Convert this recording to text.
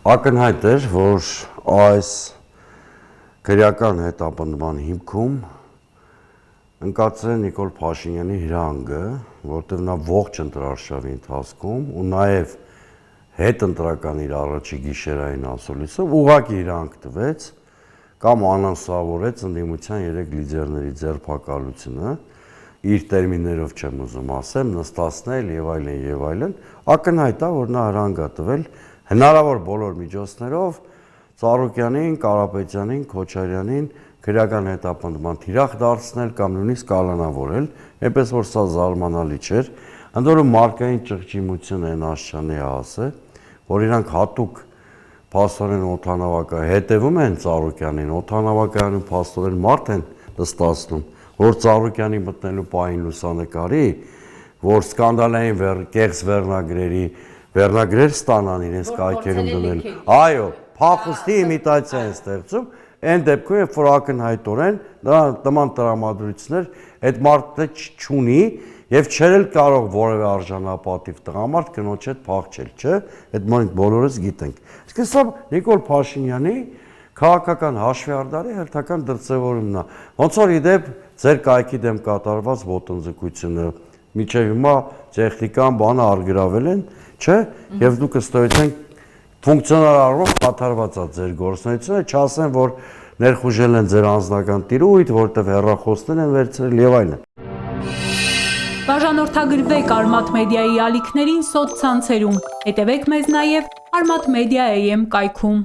Ակնհայտ էր, որ այս քրեական հետապնդման հիմքում ընկած է Նիկոլ Փաշինյանի հրահանգը, որտեղ նա ողջ ընտրարշավի ընթացքում ու նաև հետընտրական իր առաջի գիշերային ասուլիսով ուղղակի հրահանգ տվեց կամ անանսավորեց ընդդիմության 3 լիդերների ձերբակալությունը, իր տերմիններով չեմ ուզում ասեմ, նստացնել եւ այլն, ակնհայտ է, որ նա հրահանգ է տվել հնարավոր բոլոր միջոցներով Ծառուկյանին, Կարապետյանին, Քոչարյանին քրեական հետապնդման թիրախ դարձնել կամ նույնիսկ կալանավորել, այնպես որ սա զարմանալի չէր, ընդ որում մարդկային ճղճիմությունը այն Աշճանի է ասել, որ իրանք հատուկ փաստորեն օդանավակայ հետևում են Ծառուկյանին, օդանավակայանում փաստորեն մարդ են նստացնում, որ Ծառուկյանի մտնելու պահին լուսանկարի, որ սկանդալային կեղծ վերնագրեր ստանան իրենց կայքերում դնել, այո, փախուստի իմիտացիա են ստեղծում, այն դեպքում, երբ որ ակնհայտորեն նման տրամադրություններ այդ մարդը չունի եւ չէր էլ կարող որևէ արժանապատիվ տղամարդ կնոջ հետ փախչել, չէ՞, այդ մենք բոլորս գիտենք։ Իսկ սա Նիկոլ Փաշինյանի քաղաքական հաշվեհարդարի հերթական դրսևորումն է։ Ոնց որ իդեպ ձեր կայքի դեմ կատարված ոտնձգությունը միջև հիմա տեխնիկան բանը արգրավել են, չէ՞, եւ դուք ըստ էության ֆունկցիոնալ առումով կատարված է ձեր գործունեությունը, չասեն, որ ներխուժել են ձեր անձնական տիրույթ, որտեղ հեռախոսներ են վերցրել եւ այլն։ Բաժանորդագրվեք Արմաթ մեդիայի ալիքներին սոցցանցերում, հետևեք մեզ նաև Armat Media AM կայքում։